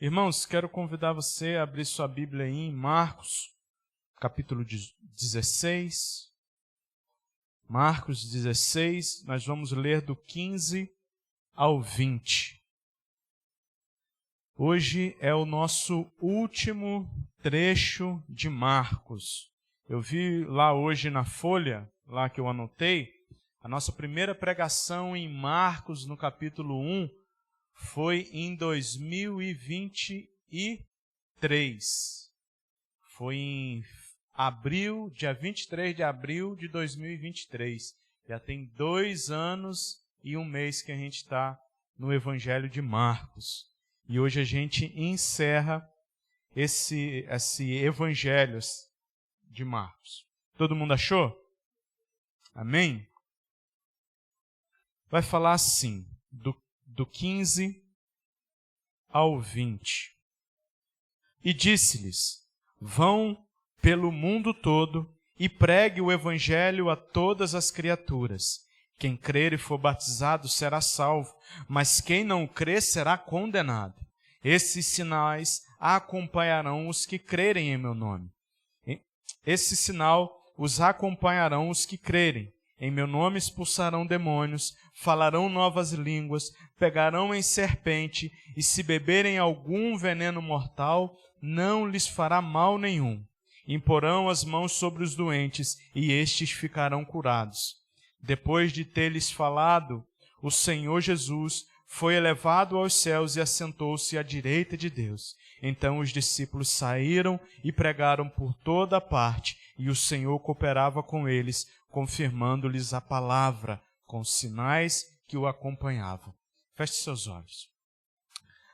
Irmãos, quero convidar você a abrir sua Bíblia aí em Marcos, capítulo 16. Marcos 16, nós vamos ler do 15 ao 20. Hoje é o nosso último trecho de Marcos. Eu vi lá hoje na folha, lá que eu anotei, a nossa primeira pregação em Marcos, no capítulo 1, foi em 2023. Foi em abril, dia 23 de abril de 2023. Já tem 2 anos e 1 mês que a gente está no Evangelho de Marcos. E hoje a gente encerra esse Evangelho de Marcos. Todo mundo achou? Amém? Vai falar assim, do 15 ao 20. E disse-lhes: vão pelo mundo todo e pregue o evangelho a todas as criaturas. Quem crer e for batizado será salvo, mas quem não crer será condenado. Esses sinais acompanharão os que crerem em meu nome. Esse sinal os acompanharão os que crerem. Em meu nome expulsarão demônios, falarão novas línguas, pegarão em serpente, e se beberem algum veneno mortal, não lhes fará mal nenhum. Imporão as mãos sobre os doentes, e estes ficarão curados. Depois de ter-lhes falado, o Senhor Jesus foi elevado aos céus e assentou-se à direita de Deus. Então os discípulos saíram e pregaram por toda a parte, e o Senhor cooperava com eles, confirmando-lhes a palavra com sinais que o acompanhavam. Feche seus olhos.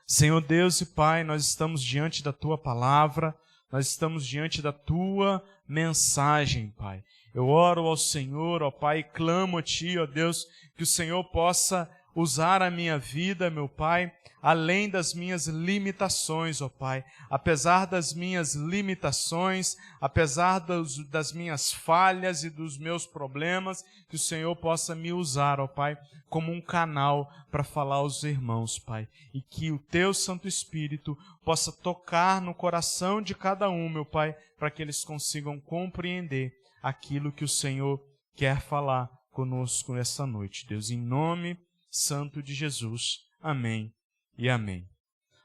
Senhor Deus e Pai, nós estamos diante da Tua palavra, nós estamos diante da Tua mensagem, Pai. Eu oro ao Senhor, ó Pai, e clamo a Ti, ó Deus, que o Senhor possa usar a minha vida, meu Pai, além das minhas limitações, ó Pai. Apesar das minhas limitações, apesar das minhas falhas e dos meus problemas, que o Senhor possa me usar, ó Pai, como um canal para falar aos irmãos, Pai. E que o Teu Santo Espírito possa tocar no coração de cada um, meu Pai, para que eles consigam compreender aquilo que o Senhor quer falar conosco essa noite. Deus, em nome santo de Jesus. Amém e amém.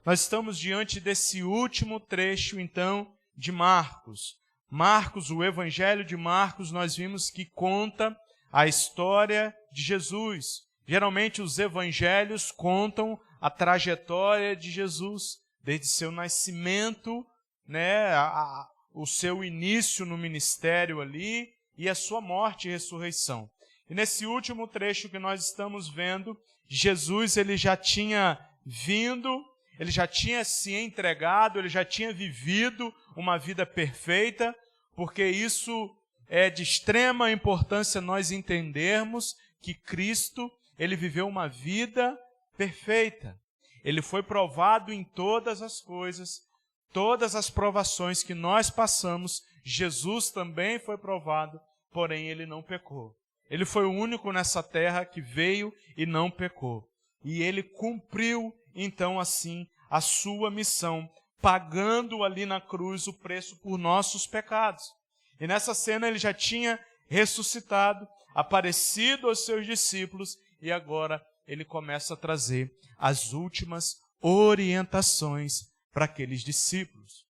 Nós estamos diante desse último trecho, então, de Marcos. Marcos, o Evangelho de Marcos, nós vimos que conta a história de Jesus. Geralmente os evangelhos contam a trajetória de Jesus, desde seu nascimento, o seu início no ministério ali, e a sua morte e ressurreição. E nesse último trecho que nós estamos vendo, Jesus ele já tinha vindo, ele já tinha se entregado, ele já tinha vivido uma vida perfeita, porque isso é de extrema importância nós entendermos que Cristo, ele viveu uma vida perfeita. Ele foi provado em todas as coisas, todas as provações que nós passamos, Jesus também foi provado, porém ele não pecou. Ele foi o único nessa terra que veio e não pecou. E ele cumpriu, então, assim, a sua missão, pagando ali na cruz o preço por nossos pecados. E nessa cena ele já tinha ressuscitado, aparecido aos seus discípulos, e agora ele começa a trazer as últimas orientações para aqueles discípulos.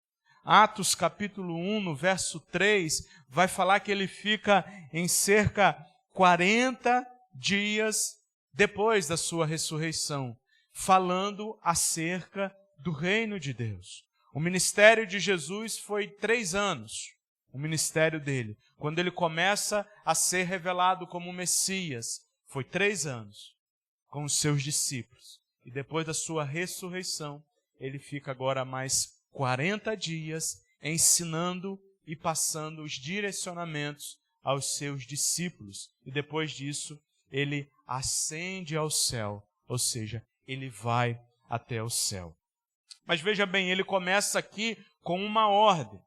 Atos capítulo 1, no verso 3, vai falar que ele fica em cerca 40 dias depois da sua ressurreição, falando acerca do reino de Deus. O ministério de Jesus foi 3 anos, o ministério dele. Quando ele começa a ser revelado como Messias, foi 3 anos com os seus discípulos. E depois da sua ressurreição, ele fica agora mais 40 dias ensinando e passando os direcionamentos aos seus discípulos. E depois disso, ele ascende ao céu, ou seja, ele vai até o céu. Mas veja bem, ele começa aqui com uma ordem.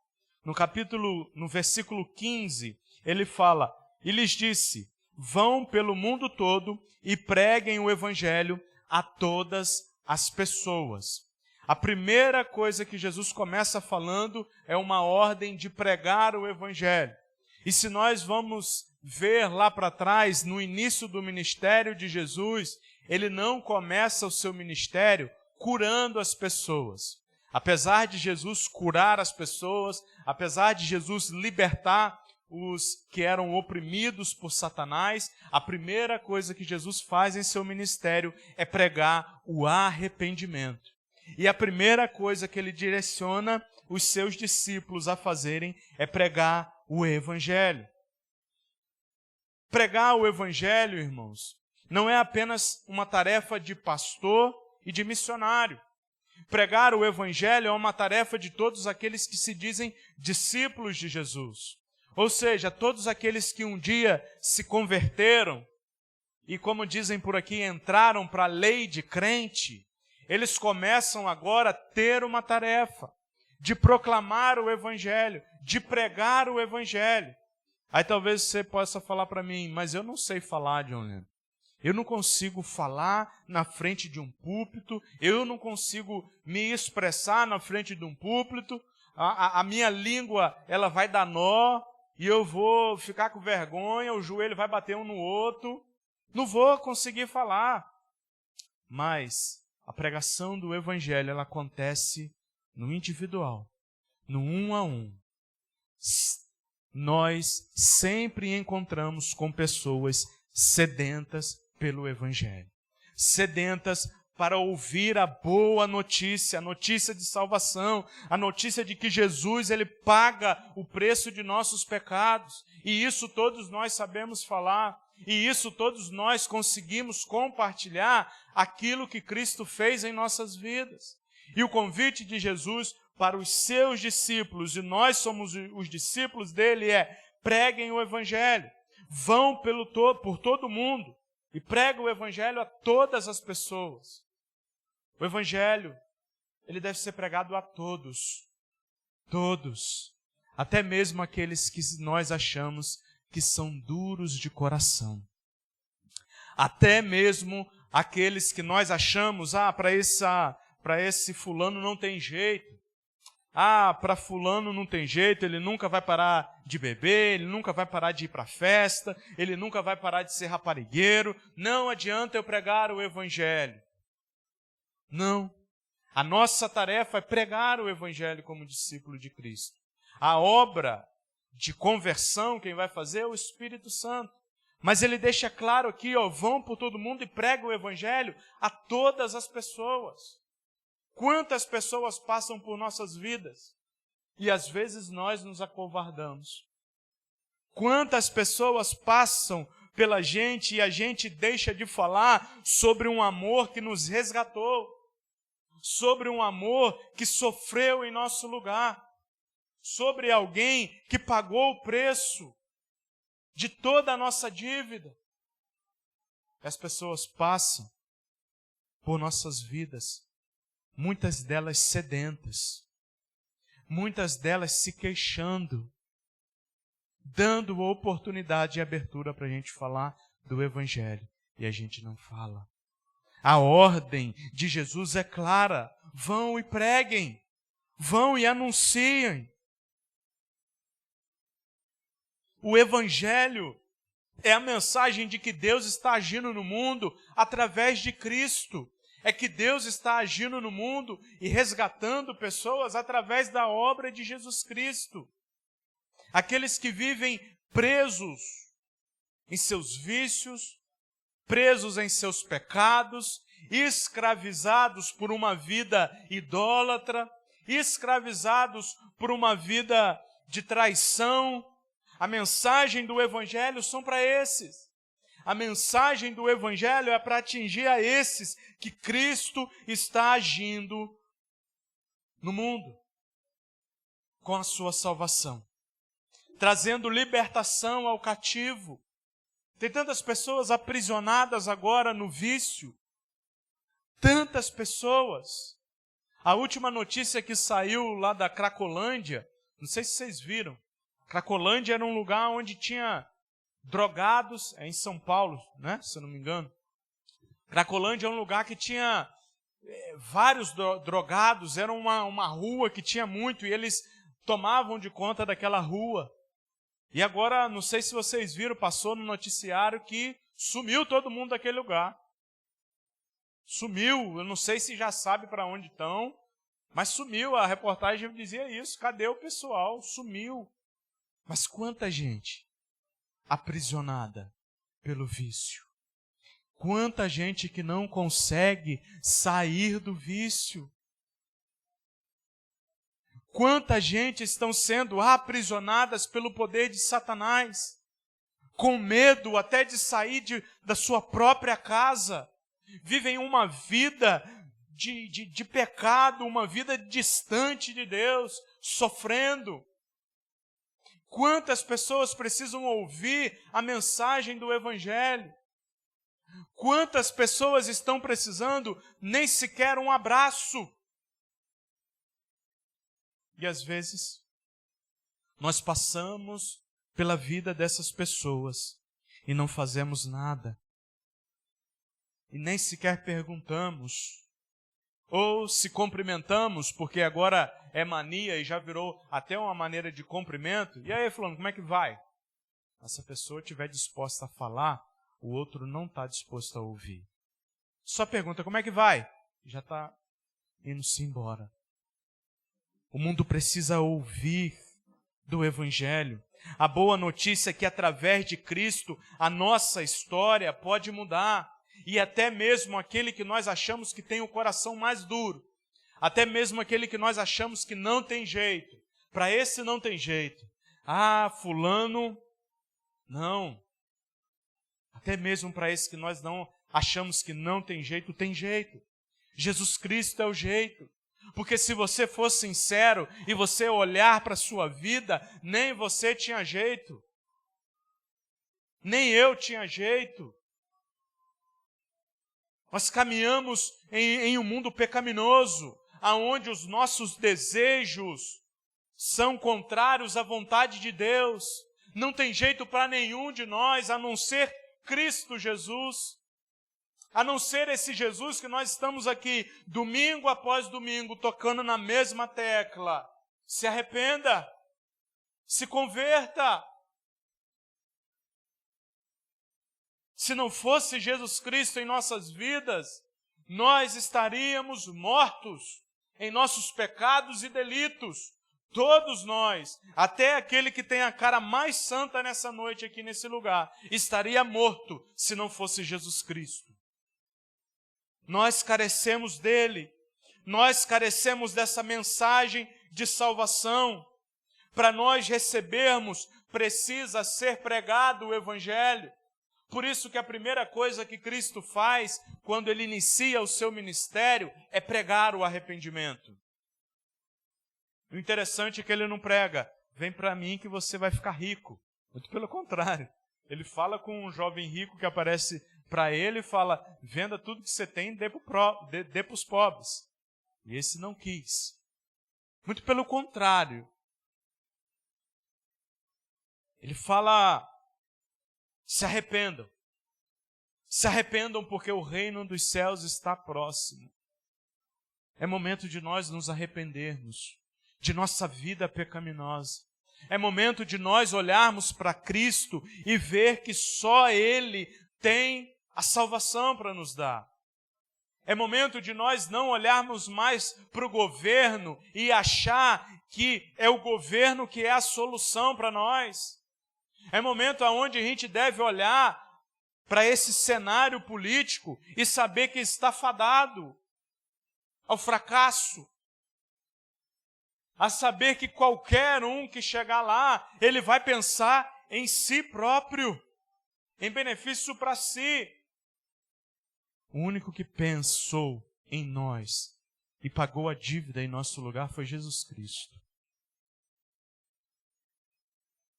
No versículo 15, ele fala: e lhes disse, vão pelo mundo todo e preguem o evangelho a todas as pessoas. A primeira coisa que Jesus começa falando é uma ordem de pregar o Evangelho. E se nós vamos ver lá para trás, no início do ministério de Jesus, ele não começa o seu ministério curando as pessoas. Apesar de Jesus curar as pessoas, apesar de Jesus libertar os que eram oprimidos por Satanás, a primeira coisa que Jesus faz em seu ministério é pregar o arrependimento. E a primeira coisa que ele direciona os seus discípulos a fazerem é pregar o Evangelho. Pregar o Evangelho, irmãos, não é apenas uma tarefa de pastor e de missionário. Pregar o Evangelho é uma tarefa de todos aqueles que se dizem discípulos de Jesus. Ou seja, todos aqueles que um dia se converteram e, como dizem por aqui, entraram para a lei de crente, eles começam agora a ter uma tarefa de proclamar o Evangelho, de pregar o Evangelho. Aí talvez você possa falar para mim, mas eu não sei falar, John Lennon. Eu não consigo falar na frente de um púlpito, eu não consigo me expressar na frente de um púlpito, a minha língua ela vai dar nó, e eu vou ficar com vergonha, o joelho vai bater um no outro, não vou conseguir falar. Mas a pregação do Evangelho, ela acontece no individual, no um a um. Nós sempre encontramos com pessoas sedentas pelo Evangelho, sedentas para ouvir a boa notícia, a notícia de salvação, a notícia de que Jesus ele paga o preço de nossos pecados, e isso todos nós sabemos falar, e isso todos nós conseguimos compartilhar aquilo que Cristo fez em nossas vidas. E o convite de Jesus para os seus discípulos, e nós somos os discípulos dele, é: preguem o Evangelho, vão por todo o mundo e pregam o Evangelho a todas as pessoas. O Evangelho, ele deve ser pregado a todos, todos, até mesmo aqueles que nós achamos que são duros de coração. Até mesmo aqueles que nós achamos, para esse fulano não tem jeito. Para fulano não tem jeito, ele nunca vai parar de beber, ele nunca vai parar de ir para a festa, ele nunca vai parar de ser raparigueiro. Não adianta eu pregar o Evangelho. Não. A nossa tarefa é pregar o Evangelho como discípulo de Cristo. A obra de conversão, quem vai fazer é o Espírito Santo. Mas ele deixa claro aqui, vão por todo mundo e pregam o Evangelho a todas as pessoas. Quantas pessoas passam por nossas vidas e às vezes nós nos acovardamos. Quantas pessoas passam pela gente e a gente deixa de falar sobre um amor que nos resgatou, sobre um amor que sofreu em nosso lugar, sobre alguém que pagou o preço de toda a nossa dívida. As pessoas passam por nossas vidas, muitas delas sedentas, muitas delas se queixando, dando oportunidade e abertura para a gente falar do Evangelho, e a gente não fala. A ordem de Jesus é clara: vão e preguem, vão e anunciem. O Evangelho é a mensagem de que Deus está agindo no mundo através de Cristo. É que Deus está agindo no mundo e resgatando pessoas através da obra de Jesus Cristo. Aqueles que vivem presos em seus vícios, presos em seus pecados, escravizados por uma vida idólatra, escravizados por uma vida de traição. A mensagem do Evangelho são para esses. A mensagem do Evangelho é para atingir a esses que Cristo está agindo no mundo com a sua salvação, trazendo libertação ao cativo. Tem tantas pessoas aprisionadas agora no vício, tantas pessoas. A última notícia que saiu lá da Cracolândia, não sei se vocês viram, Cracolândia era um lugar onde tinha drogados, é em São Paulo, né? Se eu não me engano. Cracolândia é um lugar que tinha vários drogados, era uma rua que tinha muito, e eles tomavam de conta daquela rua. E agora, não sei se vocês viram, passou no noticiário que sumiu todo mundo daquele lugar. Sumiu, eu não sei se já sabe para onde estão, mas sumiu, a reportagem dizia isso, cadê o pessoal? Sumiu. Mas quanta gente aprisionada pelo vício. Quanta gente que não consegue sair do vício. Quanta gente estão sendo aprisionadas pelo poder de Satanás, com medo até de sair da sua própria casa. Vivem uma vida de pecado, uma vida distante de Deus, sofrendo. Quantas pessoas precisam ouvir a mensagem do Evangelho? Quantas pessoas estão precisando nem sequer um abraço? E às vezes, nós passamos pela vida dessas pessoas e não fazemos nada. E nem sequer perguntamos. Ou se cumprimentamos, porque agora é mania e já virou até uma maneira de cumprimento. E aí, fulano, como é que vai? Se a pessoa estiver disposta a falar, o outro não está disposto a ouvir. Só pergunta, como é que vai? Já está indo-se embora. O mundo precisa ouvir do Evangelho. A boa notícia é que através de Cristo a nossa história pode mudar. E até mesmo aquele que nós achamos que tem o coração mais duro, até mesmo aquele que nós achamos que não tem jeito, para esse não tem jeito. Fulano, não. Até mesmo para esse que nós não achamos que não tem jeito, tem jeito. Jesus Cristo é o jeito. Porque se você for sincero e você olhar para a sua vida, nem você tinha jeito. Nem eu tinha jeito. Nós caminhamos em um mundo pecaminoso, onde os nossos desejos são contrários à vontade de Deus. Não tem jeito para nenhum de nós, a não ser Cristo Jesus. A não ser esse Jesus que nós estamos aqui, domingo após domingo, tocando na mesma tecla. Se arrependa, se converta. Se não fosse Jesus Cristo em nossas vidas, nós estaríamos mortos em nossos pecados e delitos. Todos nós, até aquele que tem a cara mais santa nessa noite aqui nesse lugar, estaria morto se não fosse Jesus Cristo. Nós carecemos dele, nós carecemos dessa mensagem de salvação. Para nós recebermos, precisa ser pregado o Evangelho. Por isso que a primeira coisa que Cristo faz, quando ele inicia o seu ministério, é pregar o arrependimento. O interessante é que ele não prega, vem para mim que você vai ficar rico. Muito pelo contrário. Ele fala com um jovem rico que aparece para ele e fala, venda tudo que você tem e dê para os pobres. E esse não quis. Muito pelo contrário. Ele fala, se arrependam. Se arrependam porque o reino dos céus está próximo. É momento de nós nos arrependermos de nossa vida pecaminosa. É momento de nós olharmos para Cristo e ver que só Ele tem a salvação para nos dar. É momento de nós não olharmos mais para o governo e achar que é o governo que é a solução para nós. É momento onde a gente deve olhar para esse cenário político e saber que está fadado ao fracasso. A saber que qualquer um que chegar lá, ele vai pensar em si próprio, em benefício para si. O único que pensou em nós e pagou a dívida em nosso lugar foi Jesus Cristo.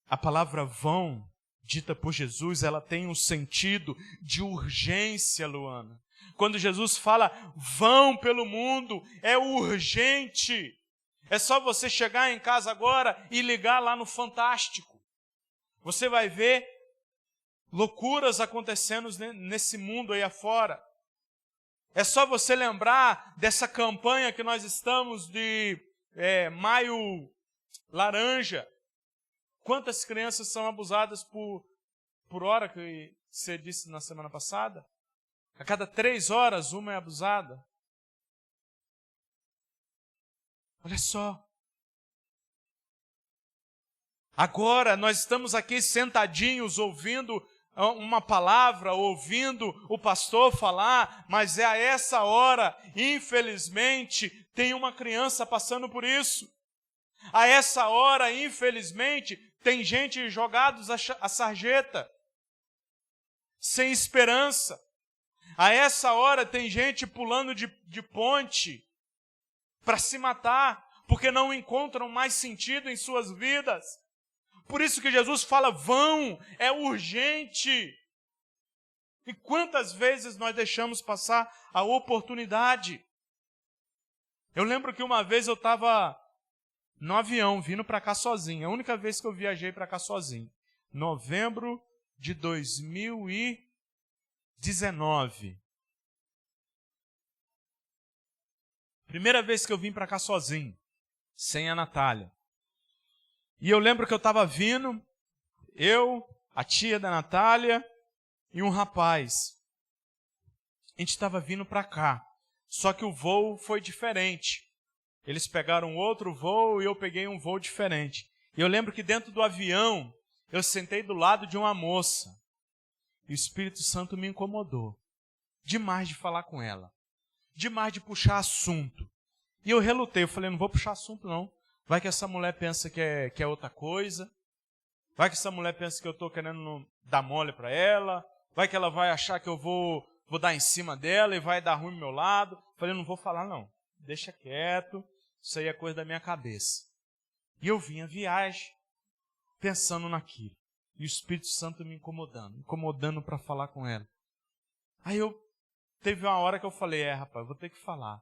A palavra vão, dita por Jesus, ela tem um sentido de urgência, Luana. Quando Jesus fala vão pelo mundo, é urgente. É só você chegar em casa agora e ligar lá no Fantástico. Você vai ver loucuras acontecendo nesse mundo aí afora. É só você lembrar dessa campanha que nós estamos de Maio Laranja. Quantas crianças são abusadas por hora, que você disse na semana passada? A cada 3 horas, uma é abusada. Olha só. Agora nós estamos aqui sentadinhos ouvindo uma palavra, ouvindo o pastor falar, mas é a essa hora, infelizmente, tem uma criança passando por isso. A essa hora, infelizmente, tem gente jogados à sarjeta, sem esperança. A essa hora tem gente pulando de ponte para se matar, porque não encontram mais sentido em suas vidas. Por isso que Jesus fala, vão, é urgente. E quantas vezes nós deixamos passar a oportunidade? Eu lembro que uma vez eu estava no avião, vindo para cá sozinho. A única vez que eu viajei para cá sozinho. Novembro de 2019. Primeira vez que eu vim para cá sozinho, sem a Natália. E eu lembro que eu estava vindo, eu, a tia da Natália e um rapaz. A gente estava vindo para cá, só que o voo foi diferente. Eles pegaram outro voo e eu peguei um voo diferente. E eu lembro que dentro do avião, eu sentei do lado de uma moça. E o Espírito Santo me incomodou. Demais de falar com ela. Demais de puxar assunto. E eu relutei, eu falei, não vou puxar assunto não. Vai que essa mulher pensa que é outra coisa. Vai que essa mulher pensa que eu estou querendo dar mole para ela. Vai que ela vai achar que eu vou dar em cima dela e vai dar ruim do meu lado. Falei, não vou falar não. Deixa quieto. Isso aí é coisa da minha cabeça. E eu vim a viagem pensando naquilo. E o Espírito Santo me incomodando para falar com ela. Aí teve uma hora que eu falei, rapaz, vou ter que falar.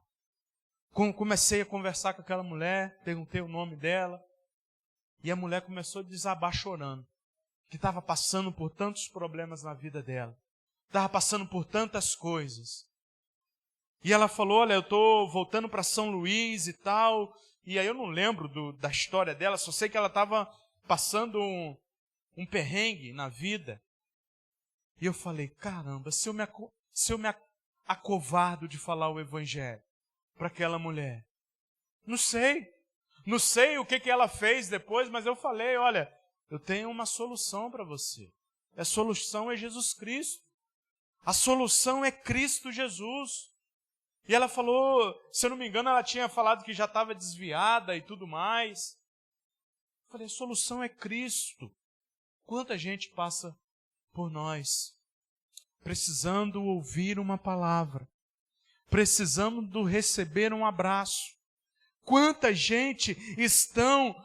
Comecei a conversar com aquela mulher, perguntei o nome dela, e a mulher começou a desabar chorando, que estava passando por tantos problemas na vida dela, estava passando por tantas coisas. E ela falou, olha, eu estou voltando para São Luís e tal, e aí eu não lembro da história dela, só sei que ela estava passando um perrengue na vida. E eu falei, caramba, se eu me acovardo de falar o Evangelho para aquela mulher. Não sei o que ela fez depois, mas eu falei, olha, eu tenho uma solução para você. A solução é Jesus Cristo. A solução é Cristo Jesus. E ela falou, se eu não me engano, ela tinha falado que já estava desviada e tudo mais. Eu falei, a solução é Cristo. Quanta gente passa por nós, precisando ouvir uma palavra, precisando receber um abraço. Quanta gente estão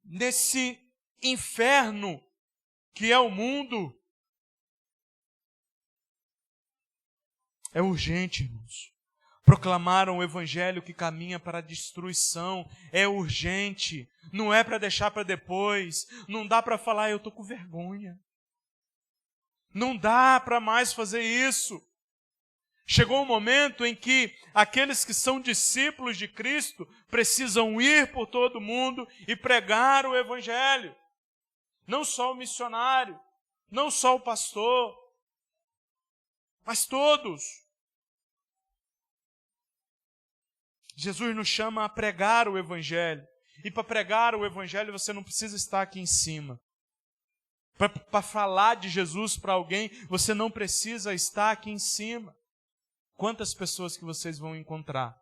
nesse inferno que é o mundo. É urgente, irmãos. Proclamar um evangelho que caminha para a destruição é urgente. Não é para deixar para depois. Não dá para falar, eu estou com vergonha. Não dá para mais fazer isso. Chegou um momento em que aqueles que são discípulos de Cristo precisam ir por todo o mundo e pregar o evangelho. Não só o missionário, não só o pastor, mas todos. Jesus nos chama a pregar o evangelho. E para pregar o evangelho você não precisa estar aqui em cima. Para falar de Jesus para alguém, você não precisa estar aqui em cima. Quantas pessoas que vocês vão encontrar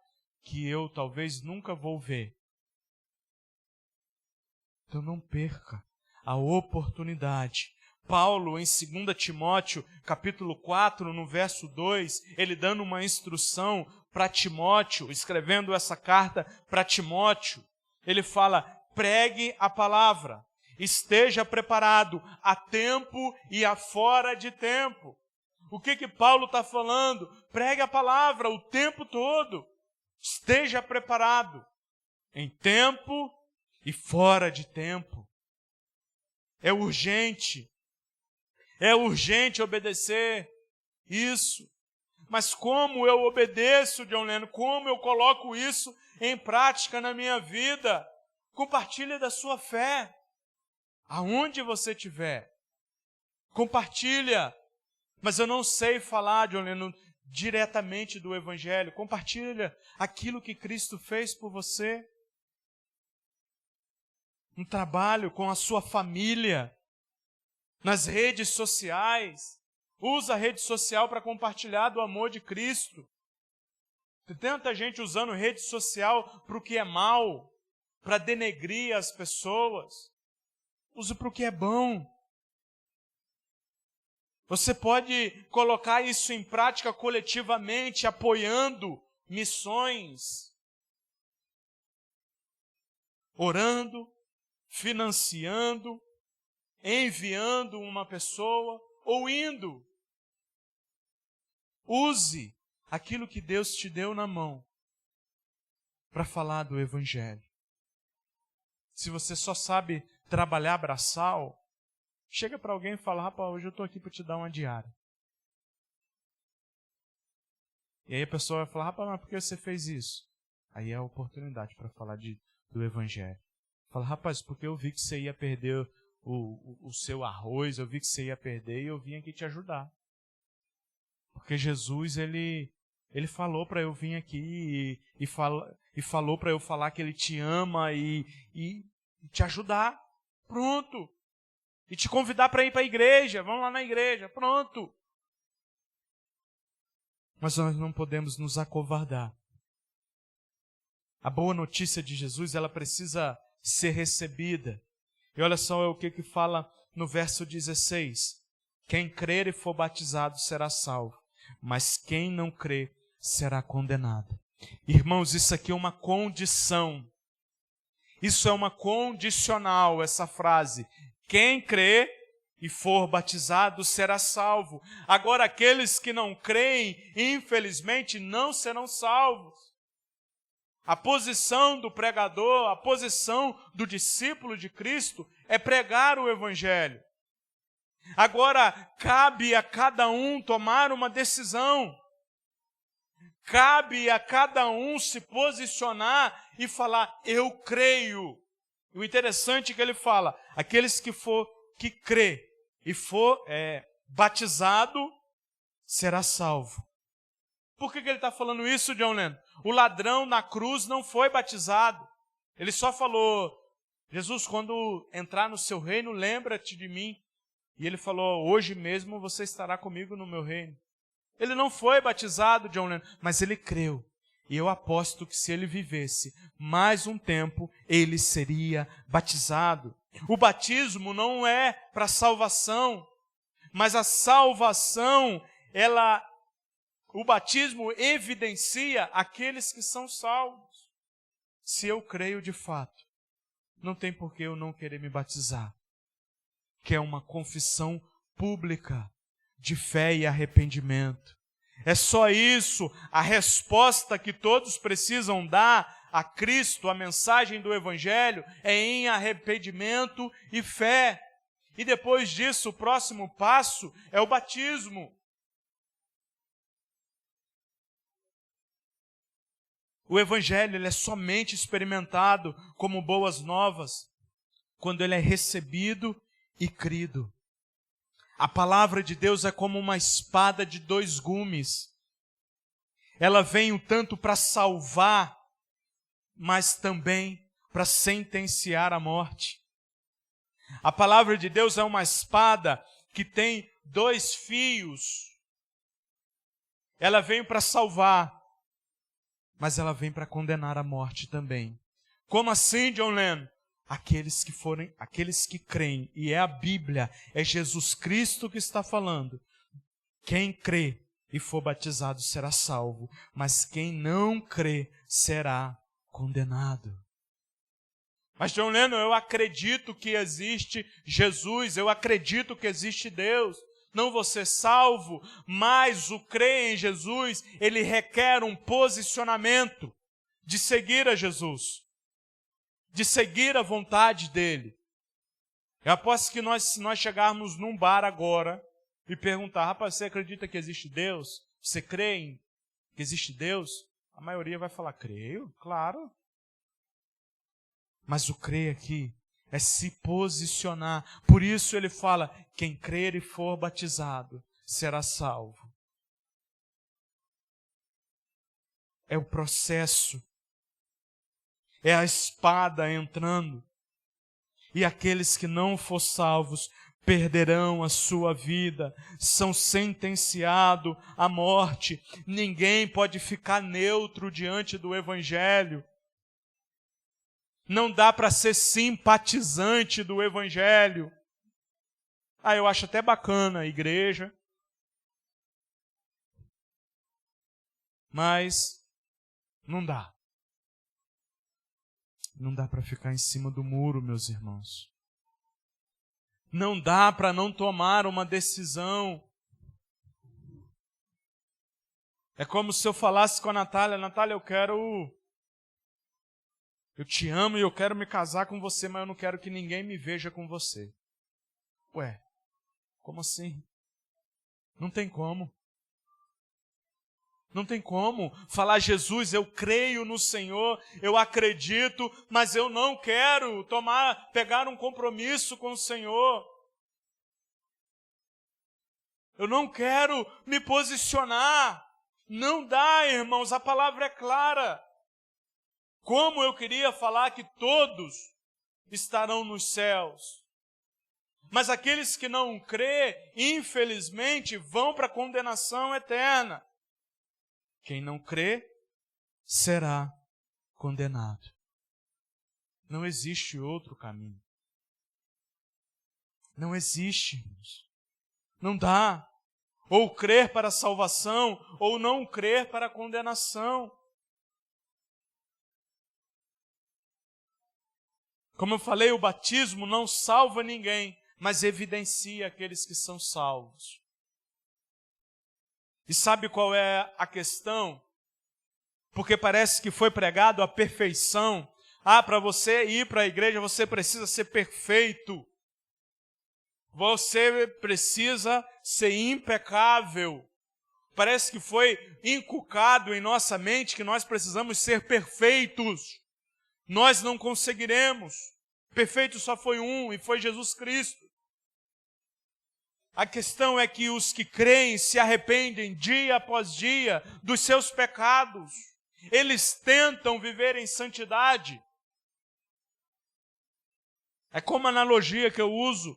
que eu talvez nunca vou ver? Então não perca a oportunidade. Paulo, em 2 Timóteo, capítulo 4, no verso 2, ele dando uma instrução para Timóteo, escrevendo essa carta para Timóteo, ele fala, pregue a palavra, esteja preparado a tempo e a fora de tempo. O que Paulo está falando? Pregue a palavra o tempo todo. Esteja preparado em tempo e fora de tempo. É urgente obedecer isso. Mas como eu obedeço, John Lennon? Como eu coloco isso em prática na minha vida? Compartilhe da sua fé. Aonde você estiver. Compartilha. Mas eu não sei falar, John Lennon, diretamente do Evangelho. Compartilha aquilo que Cristo fez por você. No trabalho, com a sua família. Nas redes sociais. Usa a rede social para compartilhar do amor de Cristo. Tem tanta gente usando rede social para o que é mal, para denegrir as pessoas. Use para o que é bom. Você pode colocar isso em prática coletivamente, apoiando missões, orando, financiando, enviando uma pessoa ou indo. Use aquilo que Deus te deu na mão para falar do Evangelho. Se você só sabe trabalhar braçal, chega para alguém e fala, rapaz, hoje eu estou aqui para te dar uma diária. E aí a pessoa vai falar, rapaz, mas por que você fez isso? Aí é a oportunidade para falar do Evangelho. Fala, rapaz, porque eu vi que você ia perder o seu arroz, eu vi que você ia perder e eu vim aqui te ajudar. Porque Jesus, ele falou para eu vir aqui e falou para eu falar que Ele te ama e te ajudar. Pronto. E te convidar para ir para a igreja. Vamos lá na igreja. Pronto. Mas nós não podemos nos acovardar. A boa notícia de Jesus, ela precisa ser recebida. E olha só o que fala no verso 16. Quem crer e for batizado será salvo, mas quem não crer será condenado. Irmãos, isso aqui é uma condição. Isso é uma condicional, essa frase. Quem crer e for batizado será salvo. Agora, aqueles que não creem, infelizmente, não serão salvos. A posição do pregador, a posição do discípulo de Cristo é pregar o Evangelho. Agora, cabe a cada um tomar uma decisão. Cabe a cada um se posicionar e falar, eu creio. O interessante é que ele fala, aqueles que crê e for batizado, será salvo. Por que ele está falando isso, John Lennon? O ladrão na cruz não foi batizado. Ele só falou, Jesus, quando entrar no seu reino, lembra-te de mim. E ele falou, hoje mesmo você estará comigo no meu reino. Ele não foi batizado, John Lennon, mas ele creu. E eu aposto que se ele vivesse mais um tempo, ele seria batizado. O batismo não é para salvação, mas a salvação, o batismo evidencia aqueles que são salvos. Se eu creio de fato, não tem por que eu não querer me batizar. Que é uma confissão pública de fé e arrependimento. É só isso, a resposta que todos precisam dar a Cristo, a mensagem do Evangelho, é em arrependimento e fé. E depois disso, o próximo passo é o batismo. O Evangelho ele é somente experimentado como boas novas quando ele é recebido e crido. A palavra de Deus é como uma espada de dois gumes. Ela vem tanto para salvar, mas também para sentenciar a morte. A palavra de Deus é uma espada que tem dois fios. Ela vem para salvar, mas ela vem para condenar a morte também. Como assim, John Lennon? Aqueles que creem, e é a Bíblia, é Jesus Cristo que está falando. Quem crê e for batizado será salvo, mas quem não crê será condenado. Mas, John Lennon, eu acredito que existe Jesus, eu acredito que existe Deus. Não vou ser salvo, mas o crer em Jesus, ele requer um posicionamento de seguir a Jesus, de seguir a vontade dele. Eu aposto que se nós chegarmos num bar agora e perguntar, rapaz, você acredita que existe Deus? Você crê que existe Deus? A maioria vai falar, creio, claro. Mas o crer aqui é se posicionar. Por isso ele fala, quem crer e for batizado será salvo. É o processo. É a espada entrando. E aqueles que não for salvos perderão a sua vida, são sentenciados à morte. Ninguém pode ficar neutro diante do Evangelho. Não dá para ser simpatizante do Evangelho. Eu acho até bacana a igreja, mas não dá. Não dá para ficar em cima do muro, meus irmãos. Não dá para não tomar uma decisão. É como se eu falasse com a Natália, Natália, eu te amo e eu quero me casar com você, mas eu não quero que ninguém me veja com você. Ué, como assim? Não tem como. Não tem como falar, Jesus, eu creio no Senhor, eu acredito, mas eu não quero pegar um compromisso com o Senhor. Eu não quero me posicionar. Não dá, irmãos, a palavra é clara. Como eu queria falar que todos estarão nos céus. Mas aqueles que não crê, infelizmente, vão para a condenação eterna. Quem não crê, será condenado. Não existe outro caminho. Não existe, irmãos. Não dá. Ou crer para a salvação, ou não crer para a condenação. Como eu falei, o batismo não salva ninguém, mas evidencia aqueles que são salvos. E sabe qual é a questão? Porque parece que foi pregado a perfeição. Para você ir para a igreja, você precisa ser perfeito. Você precisa ser impecável. Parece que foi inculcado em nossa mente que nós precisamos ser perfeitos. Nós não conseguiremos. Perfeito só foi um, e foi Jesus Cristo. A questão é que os que creem se arrependem dia após dia dos seus pecados. Eles tentam viver em santidade. É como a analogia que eu uso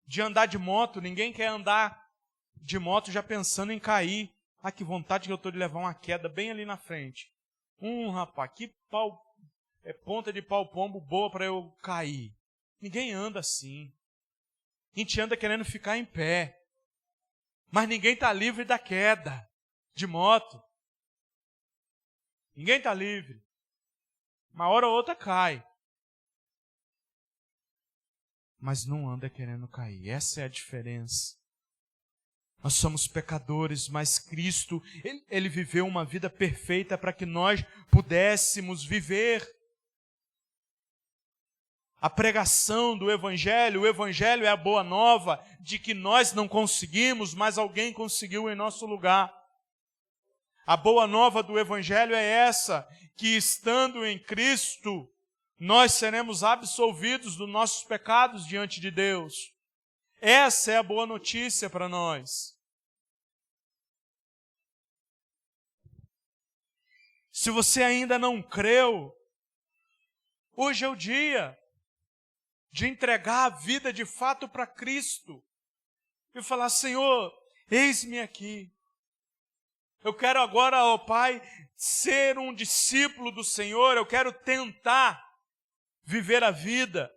de andar de moto. Ninguém quer andar de moto já pensando em cair. Que vontade que eu estou de levar uma queda bem ali na frente. Rapaz, que ponta de pau-pombo boa para eu cair. Ninguém anda assim. A gente anda querendo ficar em pé. Mas ninguém está livre da queda de moto. Ninguém está livre. Uma hora ou outra cai. Mas não anda querendo cair. Essa é a diferença. Nós somos pecadores, mas Cristo, Ele viveu uma vida perfeita para que nós pudéssemos viver. A pregação do Evangelho, o Evangelho é a boa nova de que nós não conseguimos, mas alguém conseguiu em nosso lugar. A boa nova do Evangelho é essa, que estando em Cristo, nós seremos absolvidos dos nossos pecados diante de Deus. Essa é a boa notícia para nós. Se você ainda não creu, hoje é o dia de entregar a vida de fato para Cristo e falar, Senhor, eis-me aqui. Eu quero agora, ó Pai, ser um discípulo do Senhor, eu quero tentar viver a vida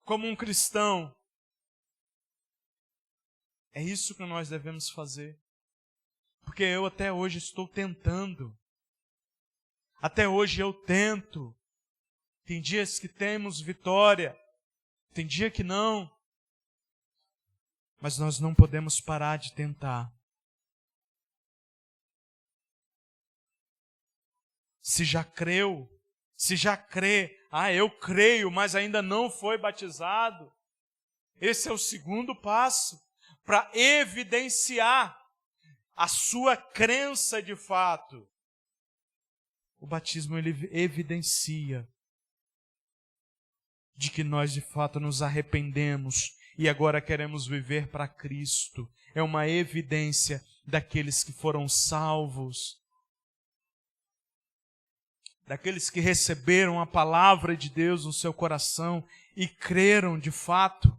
como um cristão. É isso que nós devemos fazer. Porque eu até hoje estou tentando. Até hoje eu tento. Tem dias que temos vitória, tem dia que não. Mas nós não podemos parar de tentar. Se já creu, se já crê, eu creio, mas ainda não foi batizado. Esse é o segundo passo, para evidenciar. a sua crença de fato. O batismo, ele evidencia de que nós de fato nos arrependemos e agora queremos viver para Cristo. É uma evidência daqueles que foram salvos, daqueles que receberam a palavra de Deus no seu coração e creram de fato.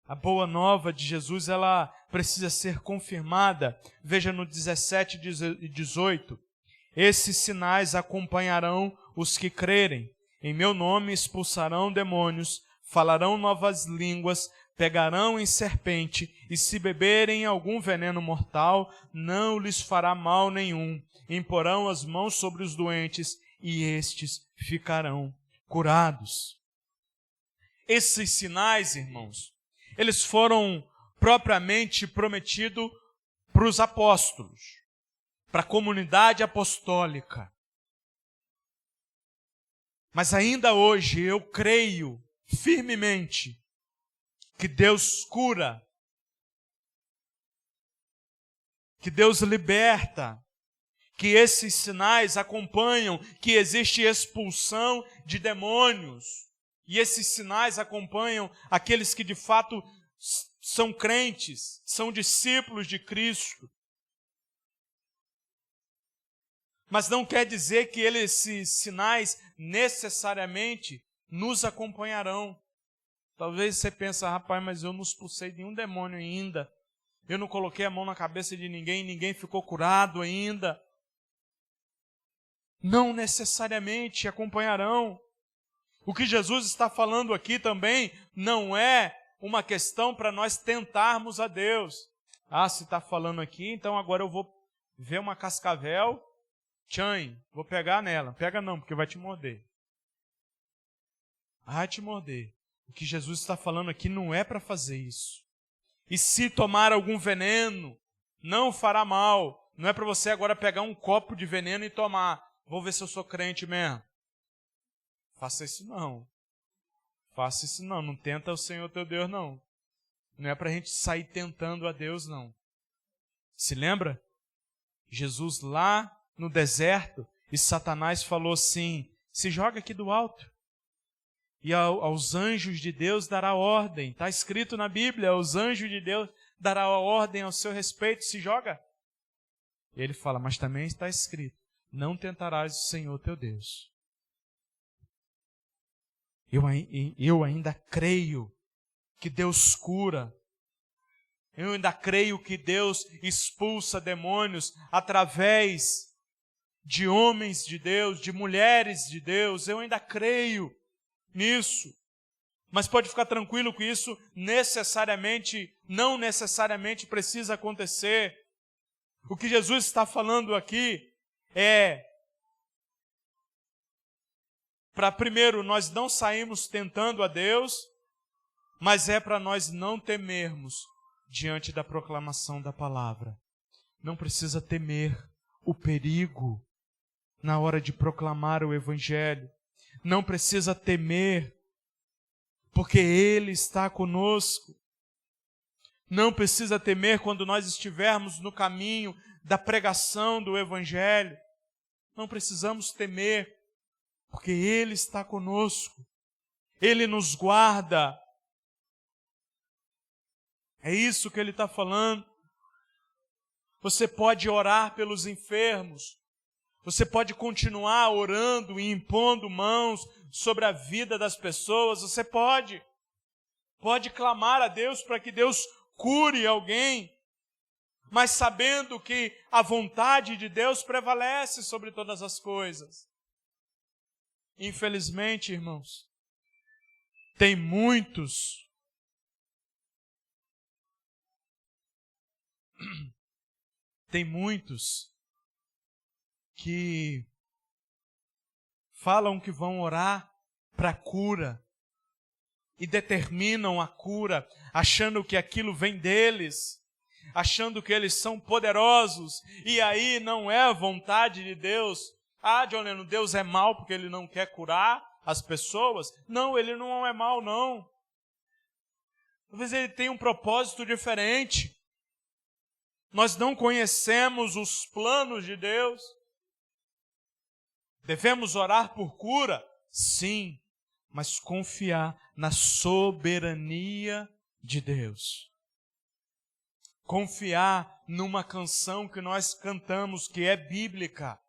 A boa nova de Jesus, ela precisa ser confirmada. Veja no 17 e 18. Esses sinais acompanharão os que crerem. Em meu nome expulsarão demônios, falarão novas línguas, pegarão em serpente, e se beberem algum veneno mortal, não lhes fará mal nenhum. Imporão as mãos sobre os doentes, e estes ficarão curados. Esses sinais, irmãos, eles foram propriamente prometidos para os apóstolos, para a comunidade apostólica. Mas ainda hoje eu creio firmemente que Deus cura, que Deus liberta, que esses sinais acompanham, que existe expulsão de demônios. E esses sinais acompanham aqueles que de fato são crentes, são discípulos de Cristo. Mas não quer dizer que esses sinais necessariamente nos acompanharão. Talvez você pense, rapaz, mas eu não expulsei nenhum demônio ainda. Eu não coloquei a mão na cabeça de ninguém, ninguém ficou curado ainda. Não necessariamente acompanharão. O que Jesus está falando aqui também não é uma questão para nós tentarmos a Deus. Ah, se está falando aqui, então agora eu vou ver uma cascavel, vou pegar nela. Pega não, porque vai te morder. Vai te morder. O que Jesus está falando aqui não é para fazer isso. E se tomar algum veneno, não fará mal. Não é para você agora pegar um copo de veneno e tomar. Vou ver se eu sou crente mesmo. Faça isso não. Faça isso não. Não tenta o Senhor teu Deus, não. Não é para a gente sair tentando a Deus, não. Se lembra? Jesus lá no deserto, e Satanás falou assim, se joga aqui do alto. E aos anjos de Deus dará ordem. Está escrito na Bíblia, aos anjos de Deus dará ordem ao seu respeito, se joga. E ele fala, mas também está escrito, não tentarás o Senhor teu Deus. Eu ainda creio que Deus cura. Eu ainda creio que Deus expulsa demônios através de homens de Deus, de mulheres de Deus. Eu ainda creio nisso. Mas pode ficar tranquilo que isso não necessariamente precisa acontecer. O que Jesus está falando aqui é para, primeiro, nós não sairmos tentando a Deus, mas é para nós não temermos diante da proclamação da palavra. Não precisa temer o perigo na hora de proclamar o Evangelho. Não precisa temer, porque Ele está conosco. Não precisa temer quando nós estivermos no caminho da pregação do Evangelho. Não precisamos temer, porque Ele está conosco. Ele nos guarda. É isso que Ele está falando. Você pode orar pelos enfermos. Você pode continuar orando e impondo mãos sobre a vida das pessoas. Você pode clamar a Deus para que Deus cure alguém, mas sabendo que a vontade de Deus prevalece sobre todas as coisas. Infelizmente, irmãos, tem muitos que falam que vão orar para cura e determinam a cura, achando que aquilo vem deles, achando que eles são poderosos, e aí não é a vontade de Deus. Ah, John Lennon, Deus é mau porque Ele não quer curar as pessoas? Não, Ele não é mau, não. Talvez ele tenha um propósito diferente. Nós não conhecemos os planos de Deus. Devemos orar por cura? Sim, mas confiar na soberania de Deus. Confiar numa canção que nós cantamos, que é bíblica.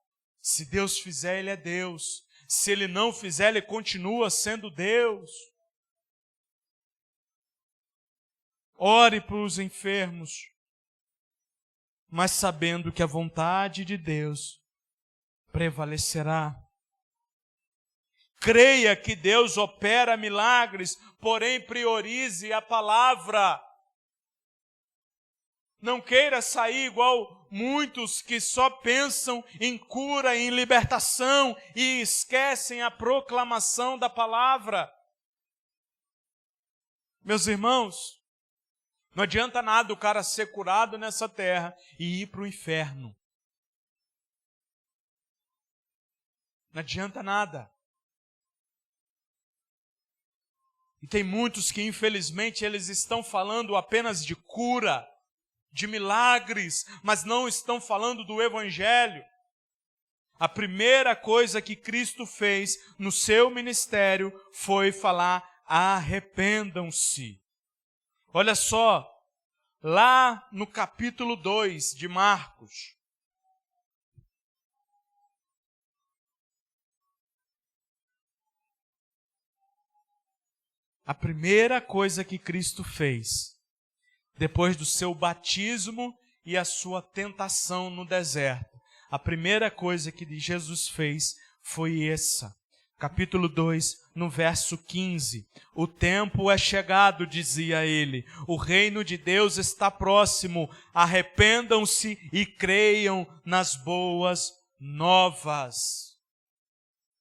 Se Deus fizer, Ele é Deus. Se Ele não fizer, Ele continua sendo Deus. Ore para os enfermos, mas sabendo que a vontade de Deus prevalecerá. Creia que Deus opera milagres, porém priorize a palavra. Não queira sair igual muitos que só pensam em cura, em libertação e esquecem a proclamação da palavra. Meus irmãos, não adianta nada o cara ser curado nessa terra e ir para o inferno. Não adianta nada. E tem muitos que, infelizmente, eles estão falando apenas de cura, de milagres, mas não estão falando do Evangelho. A primeira coisa que Cristo fez no seu ministério foi falar: arrependam-se. Olha só, lá no capítulo 2 de Marcos, a primeira coisa que Cristo fez, depois do seu batismo e a sua tentação no deserto, a primeira coisa que Jesus fez foi essa. Capítulo 2, no verso 15. O tempo é chegado, dizia ele. O reino de Deus está próximo. Arrependam-se e creiam nas boas novas.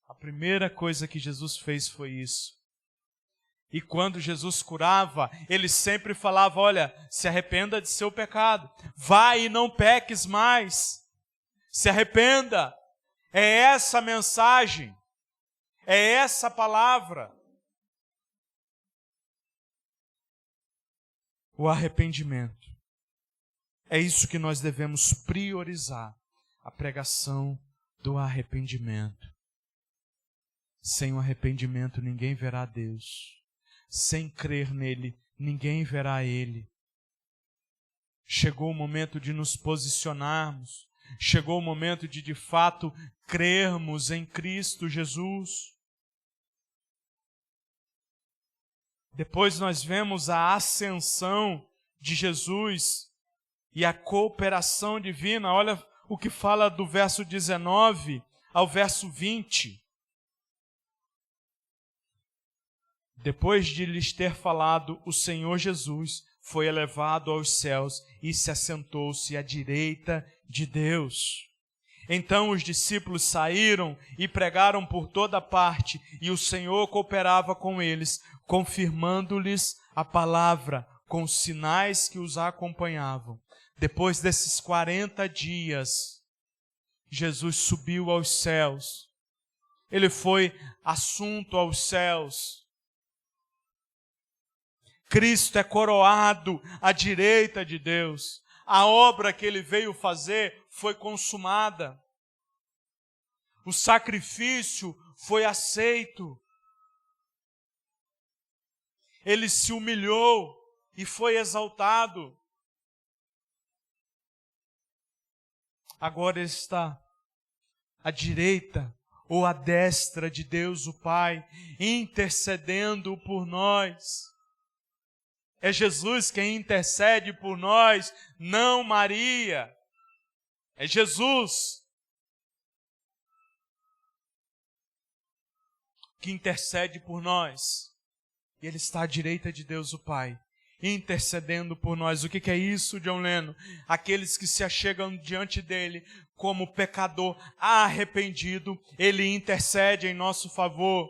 A primeira coisa que Jesus fez foi isso. E quando Jesus curava, ele sempre falava: olha, se arrependa de seu pecado. Vai e não peques mais. Se arrependa. É essa a mensagem. É essa a palavra. O arrependimento. É isso que nós devemos priorizar. A pregação do arrependimento. Sem o arrependimento ninguém verá Deus. Sem crer nele, ninguém verá Ele. Chegou o momento de nos posicionarmos. Chegou o momento de fato, crermos em Cristo Jesus. Depois nós vemos a ascensão de Jesus e a cooperação divina. Olha o que fala do verso 19 ao verso 20. Depois de lhes ter falado, o Senhor Jesus foi elevado aos céus e se assentou-se à direita de Deus. Então os discípulos saíram e pregaram por toda parte, e o Senhor cooperava com eles, confirmando-lhes a palavra com os sinais que os acompanhavam. Depois desses 40 dias, Jesus subiu aos céus. Ele foi assunto aos céus. Cristo é coroado à direita de Deus. A obra que ele veio fazer foi consumada. O sacrifício foi aceito. Ele se humilhou e foi exaltado. Agora ele está à direita ou à destra de Deus o Pai, intercedendo por nós. É Jesus quem intercede por nós, não Maria. É Jesus que intercede por nós. E Ele está à direita de Deus o Pai, intercedendo por nós. O que é isso, John Lennon? Aqueles que se achegam diante dEle como pecador arrependido, Ele intercede em nosso favor.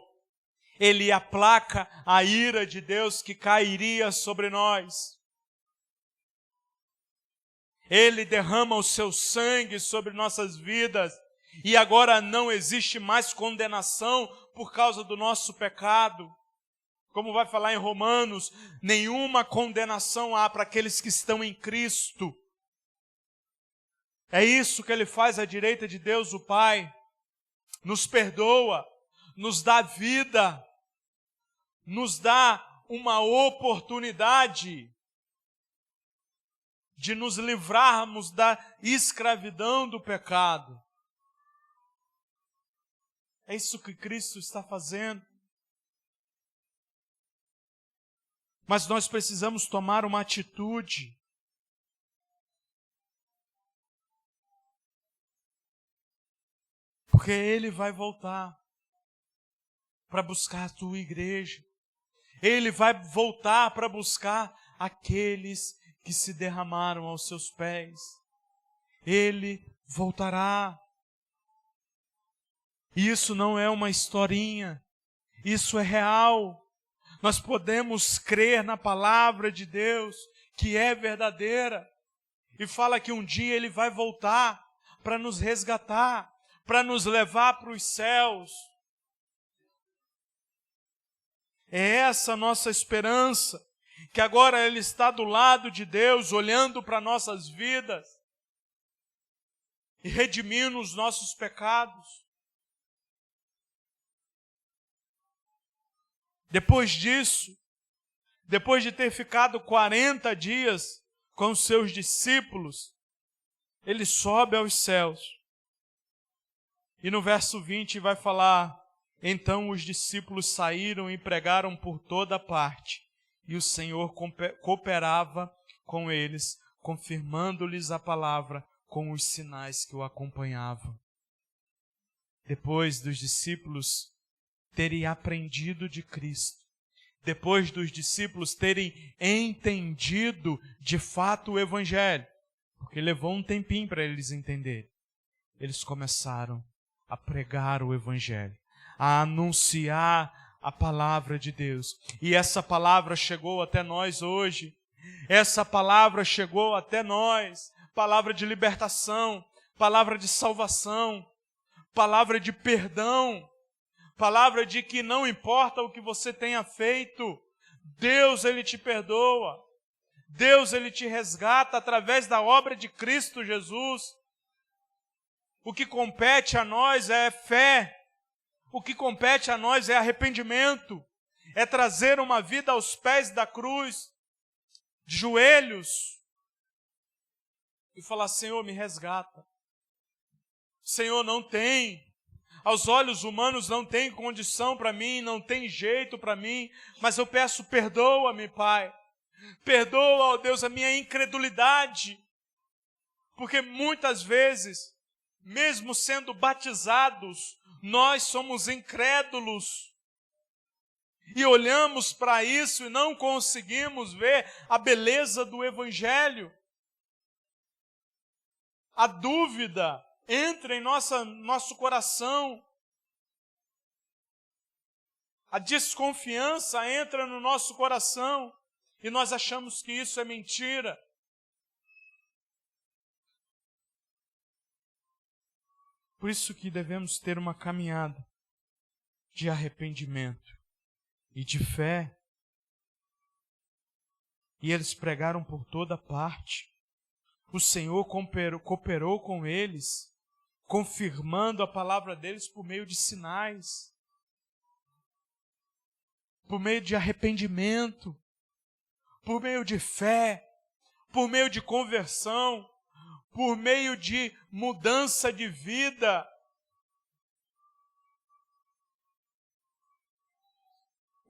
Ele aplaca a ira de Deus que cairia sobre nós. Ele derrama o seu sangue sobre nossas vidas. E agora não existe mais condenação por causa do nosso pecado. Como vai falar em Romanos, nenhuma condenação há para aqueles que estão em Cristo. É isso que Ele faz à direita de Deus, o Pai. Nos perdoa, nos dá vida, nos dá uma oportunidade de nos livrarmos da escravidão do pecado. É isso que Cristo está fazendo. Mas nós precisamos tomar uma atitude. Porque Ele vai voltar para buscar a tua igreja. Ele vai voltar para buscar aqueles que se derramaram aos seus pés. Ele voltará. Isso não é uma historinha. Isso é real. Nós podemos crer na palavra de Deus, que é verdadeira, e fala que um dia Ele vai voltar para nos resgatar, para nos levar para os céus. É essa a nossa esperança, que agora Ele está do lado de Deus, olhando para nossas vidas e redimindo os nossos pecados. Depois disso, depois de ter ficado 40 dias com os seus discípulos, Ele sobe aos céus. E no verso 20 vai falar: então os discípulos saíram e pregaram por toda parte, e o Senhor cooperava com eles, confirmando-lhes a palavra com os sinais que o acompanhavam. Depois dos discípulos terem aprendido de Cristo, depois dos discípulos terem entendido de fato o Evangelho, porque levou um tempinho para eles entenderem, eles começaram a pregar o Evangelho, a anunciar a palavra de Deus. E essa palavra chegou até nós hoje. Essa palavra chegou até nós. Palavra de libertação, palavra de salvação, palavra de perdão, palavra de que não importa o que você tenha feito, Deus, Ele te perdoa. Deus, Ele te resgata através da obra de Cristo Jesus. O que compete a nós é fé. O que compete a nós é arrependimento. É trazer uma vida aos pés da cruz, de joelhos, e falar: Senhor, me resgata. Senhor, não tem. Aos olhos humanos não tem condição para mim, não tem jeito para mim, mas eu peço, perdoa-me, Pai. Perdoa, ó Deus, a minha incredulidade. Porque muitas vezes, mesmo sendo batizados, nós somos incrédulos. E olhamos para isso e não conseguimos ver a beleza do Evangelho. A dúvida entra em nosso coração. A desconfiança entra no nosso coração e nós achamos que isso é mentira. Por isso que devemos ter uma caminhada de arrependimento e de fé. E eles pregaram por toda parte. O Senhor cooperou com eles, confirmando a palavra deles por meio de sinais, por meio de arrependimento, por meio de fé, por meio de conversão, por meio de mudança de vida.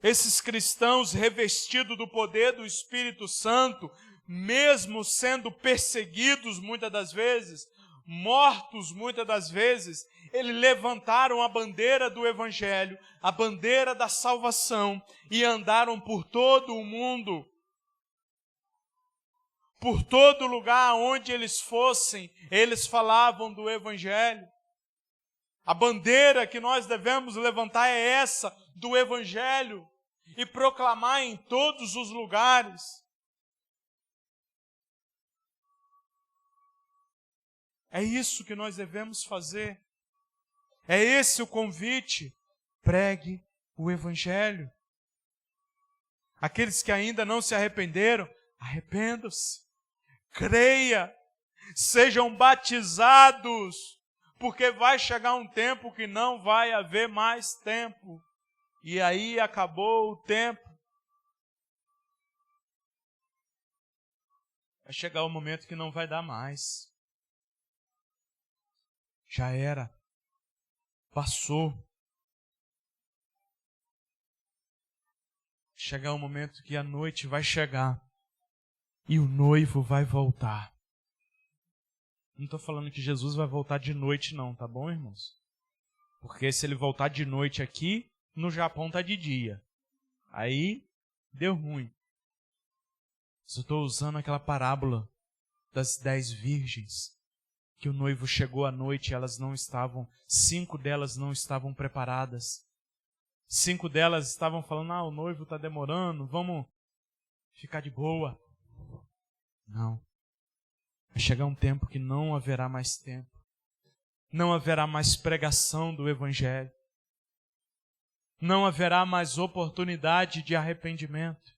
Esses cristãos revestidos do poder do Espírito Santo, mesmo sendo perseguidos muitas das vezes, mortos muitas das vezes, eles levantaram a bandeira do Evangelho, a bandeira da salvação, e andaram por todo o mundo. Por todo lugar onde eles fossem, eles falavam do Evangelho. A bandeira que nós devemos levantar é essa, do Evangelho, e proclamar em todos os lugares. É isso que nós devemos fazer. É esse o convite. Pregue o Evangelho. Aqueles que ainda não se arrependeram, arrependam-se. Creia, sejam batizados, porque vai chegar um tempo que não vai haver mais tempo. E aí acabou o tempo. Vai chegar o momento que não vai dar mais. Já era. Passou. Chegar o momento que a noite vai chegar e o noivo vai voltar. Não estou falando que Jesus vai voltar de noite não, tá bom, irmãos? Porque se ele voltar de noite aqui, no Japão está de dia. Aí deu ruim. Eu estou usando aquela parábola das 10 virgens, que o noivo chegou à noite e elas não estavam, 5 delas não estavam preparadas. 5 delas estavam falando, o noivo está demorando, vamos ficar de boa. Não. Vai chegar um tempo que não haverá mais tempo. Não haverá mais pregação do Evangelho. Não haverá mais oportunidade de arrependimento.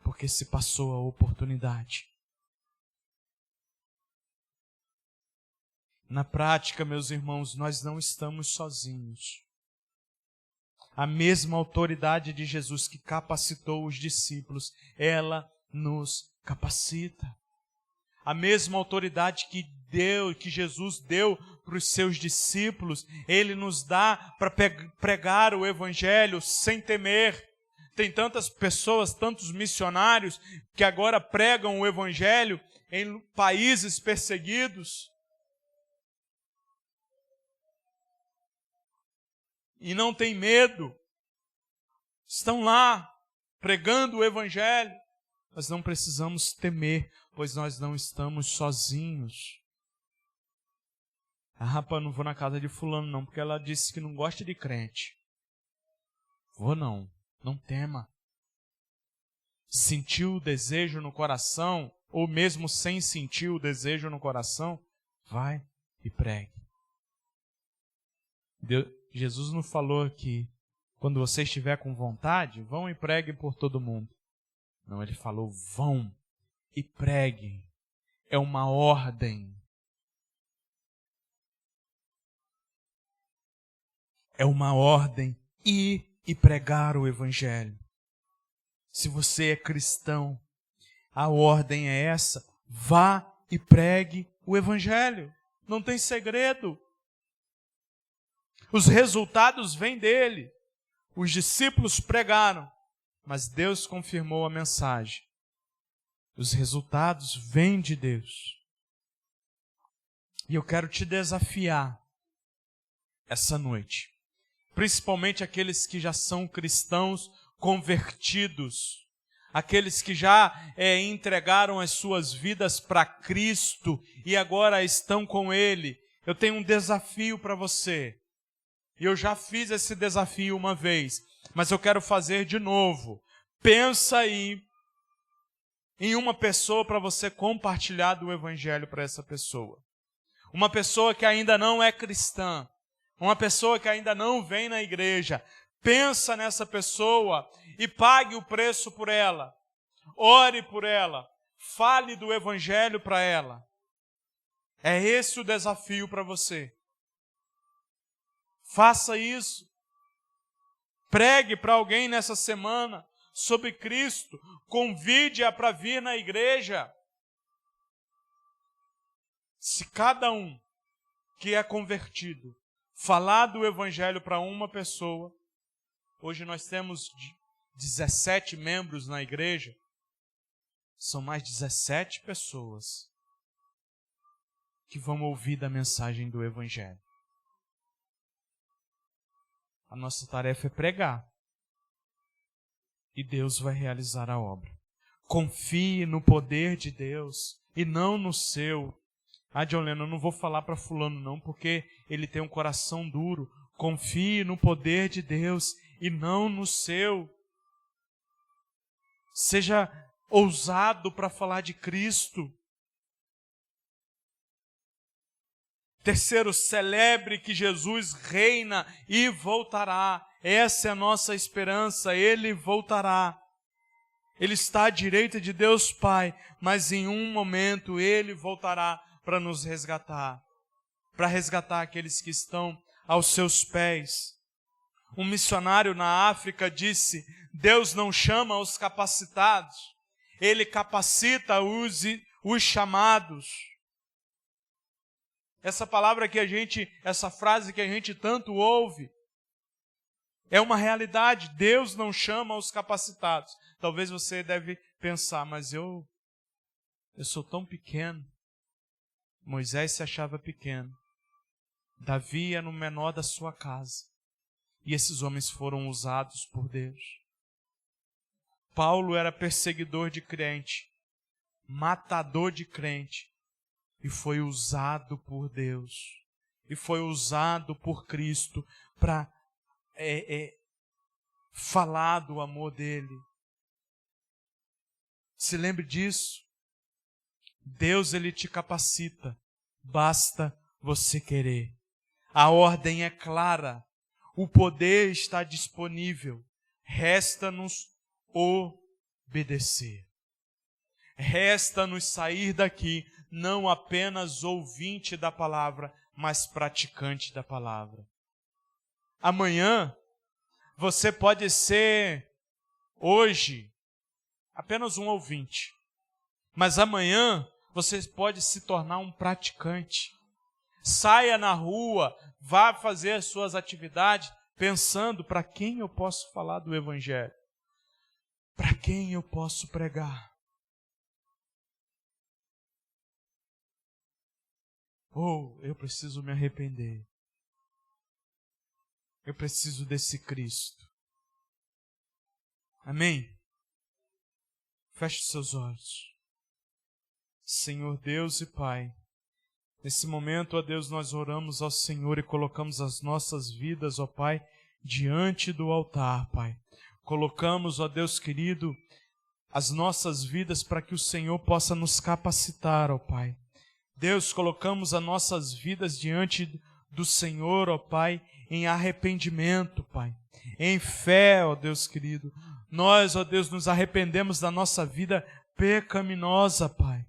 Porque se passou a oportunidade. Na prática, meus irmãos, nós não estamos sozinhos. A mesma autoridade de Jesus que capacitou os discípulos, ela nos capacita. A mesma autoridade que Jesus deu para os seus discípulos, Ele nos dá para pregar o Evangelho sem temer. Tem tantas pessoas, tantos missionários que agora pregam o Evangelho em países perseguidos. E não tem medo. Estão lá pregando o Evangelho. Nós não precisamos temer, pois nós não estamos sozinhos. Rapaz, não vou na casa de fulano não, porque ela disse que não gosta de crente. Vou não, não tema. Sentiu o desejo no coração, ou mesmo sem sentir o desejo no coração, vai e pregue. Jesus não falou que quando você estiver com vontade, vão e preguem por todo mundo. Não, ele falou, vão e preguem. É uma ordem. É uma ordem ir e pregar o Evangelho. Se você é cristão, a ordem é essa, vá e pregue o Evangelho. Não tem segredo. Os resultados vêm dele. Os discípulos pregaram, mas Deus confirmou a mensagem. Os resultados vêm de Deus. E eu quero te desafiar essa noite. Principalmente aqueles que já são cristãos convertidos. Aqueles que já entregaram as suas vidas para Cristo e agora estão com Ele. Eu tenho um desafio para você. E eu já fiz esse desafio uma vez, mas eu quero fazer de novo. Pensa aí em uma pessoa para você compartilhar do Evangelho para essa pessoa. Uma pessoa que ainda não é cristã, uma pessoa que ainda não vem na igreja. Pensa nessa pessoa e pague o preço por ela. Ore por ela. Fale do Evangelho para ela. É esse o desafio para você. Faça isso. Pregue para alguém nessa semana sobre Cristo. Convide-a para vir na igreja. Se cada um que é convertido falar do Evangelho para uma pessoa, hoje nós temos 17 membros na igreja, são mais 17 pessoas que vão ouvir da mensagem do Evangelho. A nossa tarefa é pregar. E Deus vai realizar a obra. Confie no poder de Deus e não no seu. John Lennon, eu não vou falar para fulano não, porque ele tem um coração duro. Confie no poder de Deus e não no seu. Seja ousado para falar de Cristo. Terceiro, celebre que Jesus reina e voltará. Essa é a nossa esperança, Ele voltará. Ele está à direita de Deus Pai, mas em um momento Ele voltará para nos resgatar, para resgatar aqueles que estão aos seus pés. Um missionário na África disse: Deus não chama os capacitados, Ele capacita os chamados. Essa palavra que essa frase que a gente tanto ouve, é uma realidade. Deus não chama os capacitados. Talvez você deve pensar, mas eu sou tão pequeno. Moisés se achava pequeno. Davi era o menor da sua casa. E esses homens foram usados por Deus. Paulo era perseguidor de crente, matador de crente, e foi usado por Deus, e foi usado por Cristo para falar do amor dele. Se lembre disso. Deus, Ele te capacita, basta você querer. A ordem é clara, o poder está disponível, resta-nos obedecer. Resta-nos sair daqui não apenas ouvinte da palavra, mas praticante da palavra. Amanhã, você pode ser, hoje, apenas um ouvinte, mas amanhã você pode se tornar um praticante. Saia na rua, vá fazer as suas atividades, pensando: para quem eu posso falar do Evangelho? Para quem eu posso pregar? Eu preciso me arrepender. Eu preciso desse Cristo. Amém? Feche seus olhos. Senhor Deus e Pai, nesse momento, ó Deus, nós oramos ao Senhor e colocamos as nossas vidas, ó Pai, diante do altar, Pai. Colocamos, ó Deus querido, as nossas vidas para que o Senhor possa nos capacitar, ó Pai. Deus, colocamos as nossas vidas diante do Senhor, ó Pai, em arrependimento, Pai, em fé, ó Deus querido. Nós, ó Deus, nos arrependemos da nossa vida pecaminosa, Pai.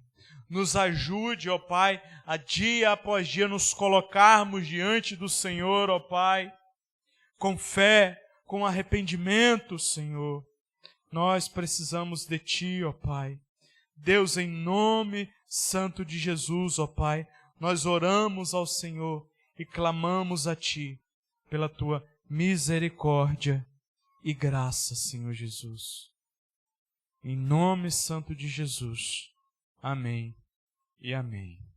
Nos ajude, ó Pai, a dia após dia nos colocarmos diante do Senhor, ó Pai, com fé, com arrependimento, Senhor. Nós precisamos de Ti, ó Pai. Deus, em nome santo de Jesus, ó Pai, nós oramos ao Senhor e clamamos a Ti pela Tua misericórdia e graça, Senhor Jesus. Em nome santo de Jesus. Amém e amém.